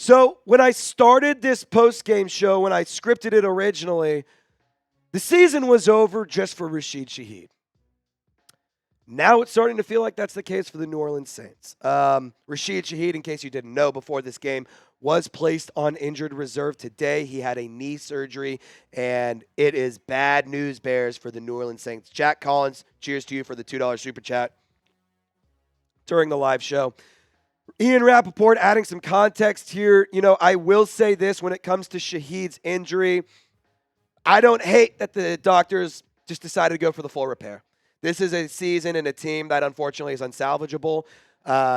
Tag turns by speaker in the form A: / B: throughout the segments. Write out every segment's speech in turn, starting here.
A: So when I started this post-game show, when I scripted it originally, the season was over just for Rashid Shaheed. Now it's starting to feel like that's the case for the New Orleans Saints. Rashid Shaheed, in case you didn't know before this game, was placed on injured reserve today. He had a knee surgery, and it is bad news bears for the New Orleans Saints. Jack Collins, cheers to you for the $2 super chat during the live show. Ian Rappaport adding some context here. You know, I will say this when it comes to Shaheed's injury. I don't hate that the doctors just decided to go for the full repair. This is a season and a team that unfortunately is unsalvageable.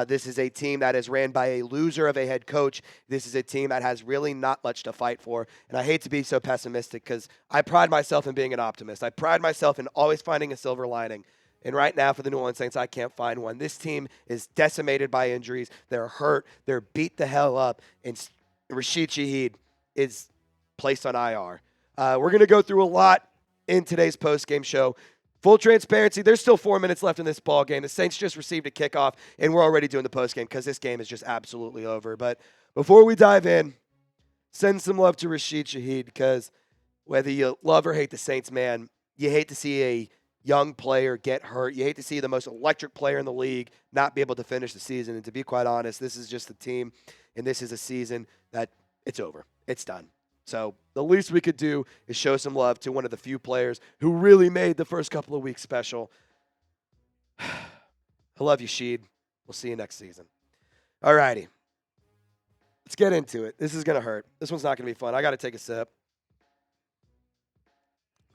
A: This is a team that is ran by a loser of a head coach. This is a team that has really not much to fight for. And I hate to be so pessimistic because I pride myself in being an optimist. I pride myself in always finding a silver lining. And right now for the New Orleans Saints, I can't find one. This team is decimated by injuries. They're hurt. They're beat the hell up. And Rashid Shaheed is placed on IR. We're going to go through a lot in today's post-game show. Full transparency, there's still 4 minutes left in this ball game. The Saints just received a kickoff, and we're already doing the postgame because this game is just absolutely over. But before we dive in, send some love to Rashid Shaheed because whether you love or hate the Saints, man, you hate to see a young player get hurt. You hate to see the most electric player in the league not be able to finish the season. And to be quite honest, this is just the team, and this is a season that it's over. It's done. So the least we could do is show some love to one of the few players who really made the first couple of weeks special. I love you, Sheed. We'll see you next season. All righty. Let's get into it. This is going to hurt. This one's not going to be fun. I got to take a sip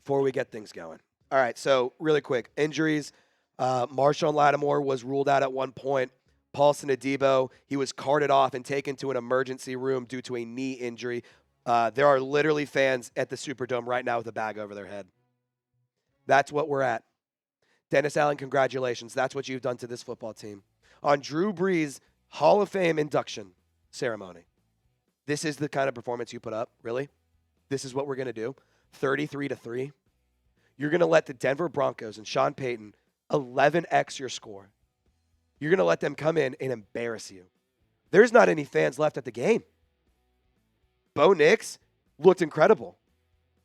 A: before we get things going. All right, so really quick. Injuries. Marshon Lattimore was ruled out at one point. Paulson Adebo, he was carted off and taken to an emergency room due to a knee injury. There are literally fans at the Superdome right now with a bag over their head. That's what we're at. Dennis Allen, congratulations. That's what you've done to this football team. On Drew Brees' Hall of Fame induction ceremony. This is the kind of performance you put up, really? This is what we're going to do? 33-3? You're going to let the Denver Broncos and Sean Payton 11x your score. You're going to let them come in and embarrass you. There's not any fans left at the game. Bo Nix looked incredible.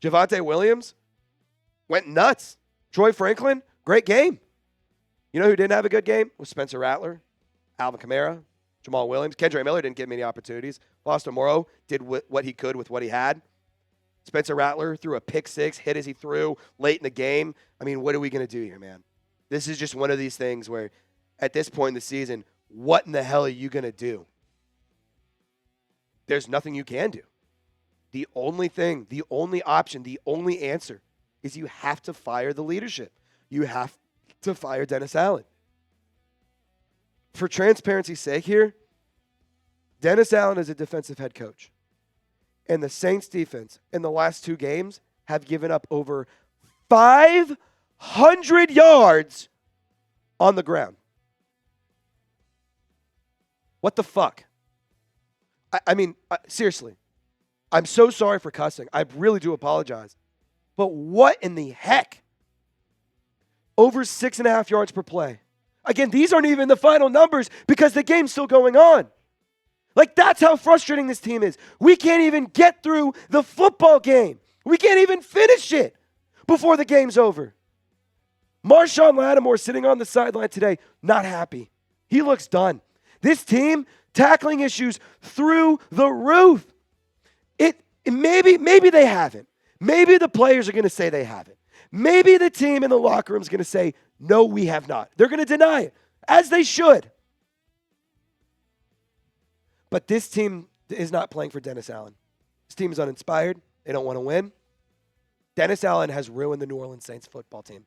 A: Javonte Williams went nuts. Troy Franklin, great game. You know who didn't have a good game? Was Spencer Rattler, Alvin Kamara, Jamal Williams. Kendrick Miller didn't get many opportunities. Foster Moreau did what he could with what he had. Spencer Rattler threw a pick six, hit as he threw late in the game. I mean, what are we going to do here, man? This is just one of these things where at this point in the season, what in the hell are you going to do? There's nothing you can do. The only thing, the only option, the only answer is you have to fire the leadership. You have to fire Dennis Allen. For transparency's sake here, Dennis Allen is a defensive head coach. And the Saints defense in the last two games have given up over 500 yards on the ground. What the fuck? I mean, seriously. I'm so sorry for cussing. I really do apologize. But what in the heck? Over 6.5 yards per play. Again, these aren't even the final numbers because the game's still going on. Like, that's how frustrating this team is. We can't even get through the football game. We can't even finish it before the game's over. Marshon Lattimore sitting on the sideline today, not happy. He looks done. This team, tackling issues through the roof. Maybe they haven't. Maybe the players are going to say they haven't. Maybe the team in the locker room is going to say, no, we have not. They're going to deny it, as they should. But this team is not playing for Dennis Allen. This team is uninspired. They don't want to win. Dennis Allen has ruined the New Orleans Saints football team.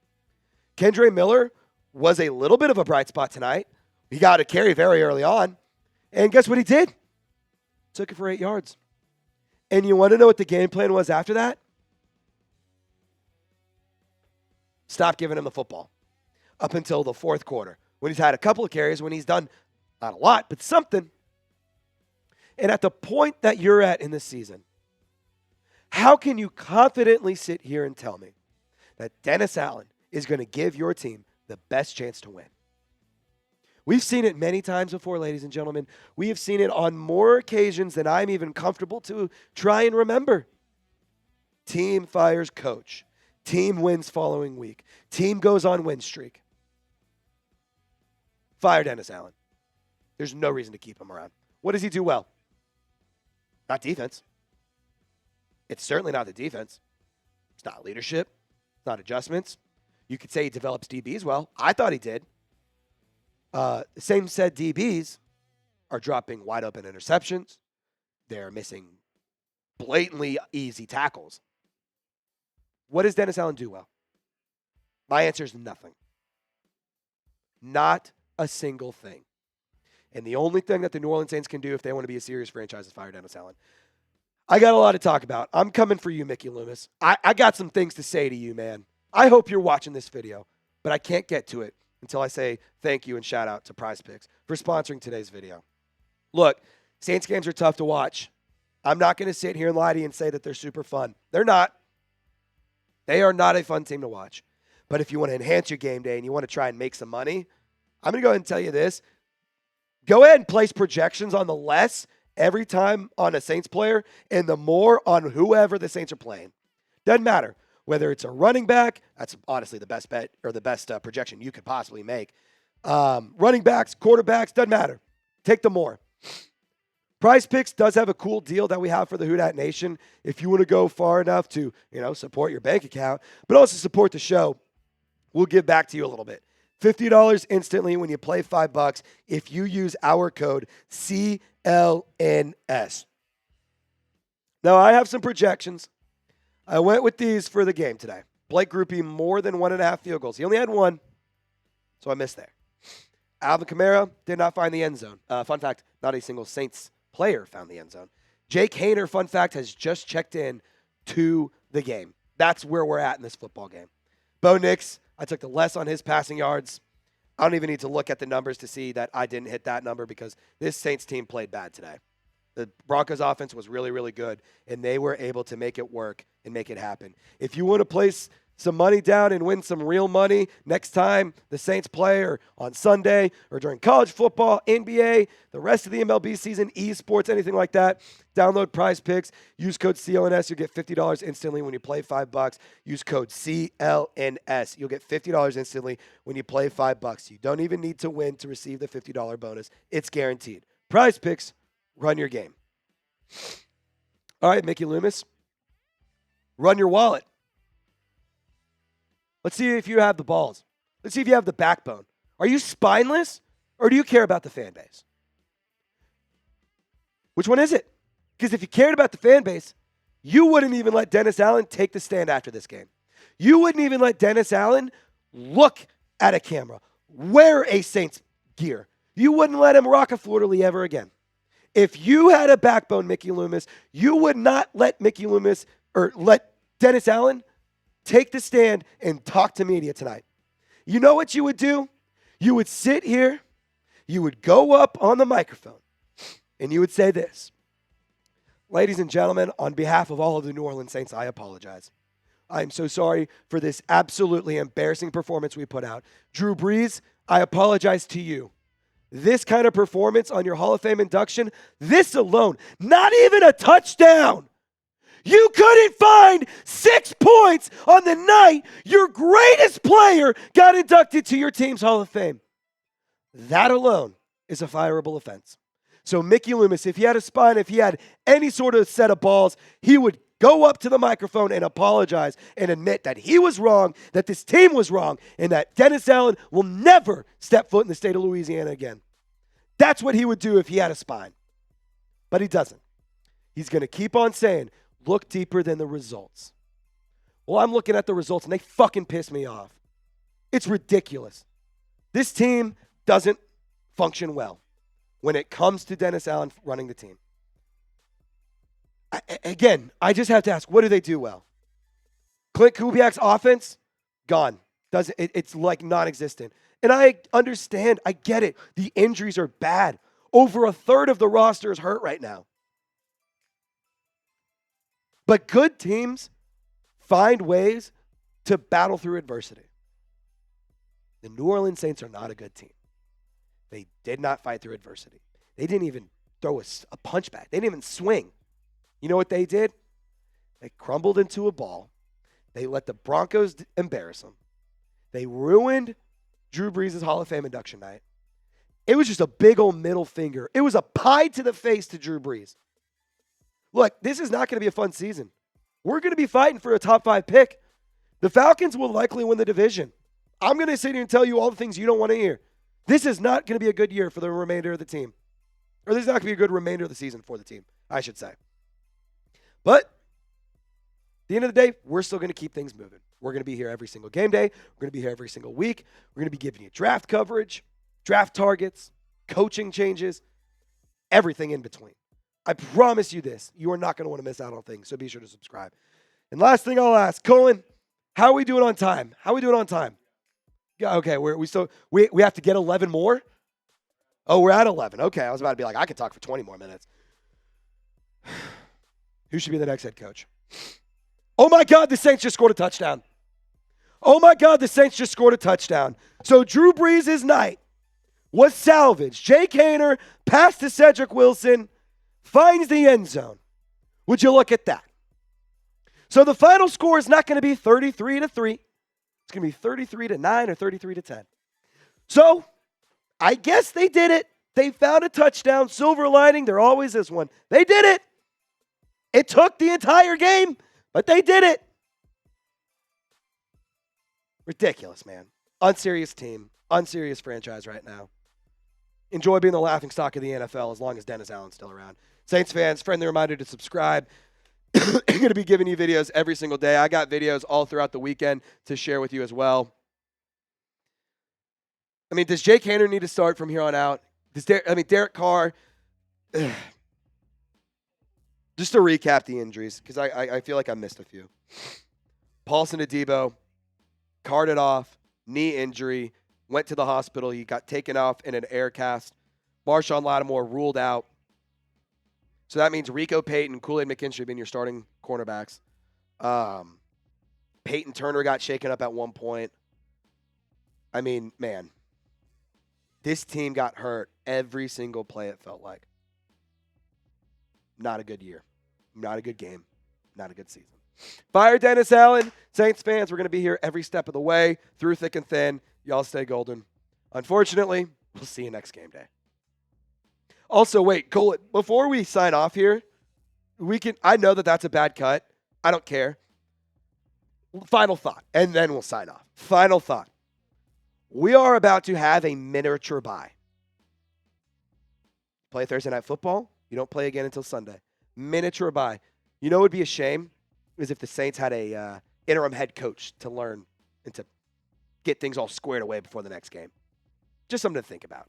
A: Kendrick Miller was a little bit of a bright spot tonight. He got a carry very early on. And guess what he did? Took it for 8 yards. And you want to know what the game plan was after that? Stop giving him the football up until the fourth quarter when he's had a couple of carries, when he's done not a lot, but something. And at the point that you're at in this season, how can you confidently sit here and tell me that Dennis Allen is going to give your team the best chance to win? We've seen it many times before, ladies and gentlemen. We have seen it on more occasions than I'm even comfortable to try and remember. Team fires coach. Team wins following week. Team goes on win streak. Fire Dennis Allen. There's no reason to keep him around. What does he do well? Not defense. It's certainly not the defense. It's not leadership. It's not adjustments. You could say he develops DBs well. I thought he did. Same said DBs are dropping wide open interceptions. They're missing blatantly easy tackles. What does Dennis Allen do well? My answer is nothing. Not a single thing. And the only thing that the New Orleans Saints can do if they want to be a serious franchise is fire Dennis Allen. I got a lot to talk about. I'm coming for you, Mickey Lumis. I got some things to say to you, man. I hope you're watching this video, but I can't get to it until I say thank you and shout out to Prize Picks for sponsoring today's video. Look, Saints games are tough to watch. I'm not going to sit here and lie to you and say that they're super fun. They're not. They are not a fun team to watch. But if you want to enhance your game day and you want to try and make some money, I'm going to go ahead and tell you this. Go ahead and place projections on the less every time on a Saints player and the more on whoever the Saints are playing. Doesn't matter. Whether it's a running back, that's honestly the best bet or the best projection you could possibly make. Running backs, quarterbacks, doesn't matter. Take the more. Prize Picks does have a cool deal that we have for the Houdat Nation if you want to go far enough to, support your bank account, but also support the show. We'll give back to you a little bit. $50 instantly when you play $5 if you use our code CLNS. Now, I have some projections. I went with these for the game today. Blake Grupe more than 1.5 field goals. He only had one, so I missed there. Alvin Kamara did not find the end zone. Fun fact, not a single Saints player found the end zone. Jake Haener, fun fact, has just checked in to the game. That's where we're at in this football game. Bo Nix, I took the less on his passing yards. I don't even need to look at the numbers to see that I didn't hit that number because this Saints team played bad today. The Broncos offense was really, really good, and they were able to make it work and make it happen. If you want to place some money down and win some real money next time the Saints play or on Sunday or during college football, NBA, the rest of the MLB season, esports, anything like that, download Prize Picks. Use code CLNS. You'll get $50 instantly when you play $5. Use code CLNS. You'll get $50 instantly when you play $5. You don't even need to win to receive the $50 bonus. It's guaranteed. Prize Picks. Run your game. All right, Mickey Lumis. Run your wallet. Let's see if you have the balls. Let's see if you have the backbone. Are you spineless or do you care about the fan base? Which one is it? Because if you cared about the fan base, you wouldn't even let Dennis Allen take the stand after this game. You wouldn't even let Dennis Allen look at a camera, wear a Saints gear. You wouldn't let him rock a fleur-de-lis ever again. If you had a backbone, Mickey Lumis, you would not let Mickey Lumis or let Dennis Allen take the stand and talk to media tonight. You know what you would do? You would sit here, you would go up on the microphone, and you would say this. Ladies and gentlemen, on behalf of all of the New Orleans Saints, I apologize. I'm so sorry for this absolutely embarrassing performance we put out. Drew Brees, I apologize to you. This kind of performance on your Hall of Fame induction, this alone, not even a touchdown. You couldn't find 6 points on the night your greatest player got inducted to your team's Hall of Fame. That alone is a fireable offense. So Mickey Lumis, if he had a spine, if he had any sort of set of balls, he would go up to the microphone and apologize and admit that he was wrong, that this team was wrong, and that Dennis Allen will never step foot in the state of Louisiana again. That's what he would do if he had a spine. But he doesn't. He's going to keep on saying, look deeper than the results. Well, I'm looking at the results, and they fucking piss me off. It's ridiculous. This team doesn't function well when it comes to Dennis Allen running the team. Again, I just have to ask, what do they do well? Clint Kubiak's offense, gone. It's like non-existent. And I understand, I get it. The injuries are bad. Over a third of the roster is hurt right now. But good teams find ways to battle through adversity. The New Orleans Saints are not a good team. They did not fight through adversity. They didn't even throw a punch back. They didn't even swing. You know what they did? They crumbled into a ball. They let the Broncos embarrass them. They ruined Drew Brees' Hall of Fame induction night. It was just a big old middle finger. It was a pie to the face to Drew Brees. Look, this is not going to be a fun season. We're going to be fighting for a top 5 pick. The Falcons will likely win the division. I'm going to sit here and tell you all the things you don't want to hear. This is not going to be a good year for the remainder of the team. Or this is not going to be a good remainder of the season for the team, I should say. But at the end of the day, we're still going to keep things moving. We're going to be here every single game day. We're going to be here every single week. We're going to be giving you draft coverage, draft targets, coaching changes, everything in between. I promise you this. You are not going to want to miss out on things, so be sure to subscribe. And last thing I'll ask, Colin, how are we doing on time? How are we doing on time? Yeah, okay, we have to get 11 more? Oh, we're at 11. Okay, I was about to be like, I could talk for 20 more minutes. Who should be the next head coach? Oh, my God, the Saints just scored a touchdown. Oh, my God, the Saints just scored a touchdown. So Drew Brees' night was salvaged. Jake Haener passed to Cedrick Wilson, finds the end zone. Would you look at that? So the final score is not going to be 33-3. It's going to be 33-9 or 33-10. So I guess they did it. They found a touchdown. Silver lining, there always is one. They did it. It took the entire game, but they did it. Ridiculous, man. Unserious team. Unserious franchise right now. Enjoy being the laughingstock of the NFL as long as Dennis Allen's still around. Saints fans, friendly reminder to subscribe. I'm going to be giving you videos every single day. I got videos all throughout the weekend to share with you as well. I mean, does Jake Haener need to start from here on out? Derek Carr. Just to recap the injuries, because I feel like I missed a few. Paulson Adebo carted off, knee injury, went to the hospital. He got taken off in an air cast. Marshon Lattimore ruled out. So that means Rico Payton, Kool-Aid McKinstry have been your starting cornerbacks. Peyton Turner got shaken up at one point. I mean, man, this team got hurt every single play, it felt like. Not a good year. Not a good game. Not a good season. Fire Dennis Allen. Saints fans, we're going to be here every step of the way, through thick and thin. Y'all stay golden. Unfortunately, we'll see you next game day. Also, wait, Cole, before we sign off here, I know that that's a bad cut. I don't care. Final thought, and then we'll sign off. Final thought. We are about to have a miniature bye. Play Thursday Night Football. You don't play again until Sunday. Miniature bye. You know what would be a shame is if the Saints had a interim head coach to learn and to get things all squared away before the next game. Just something to think about.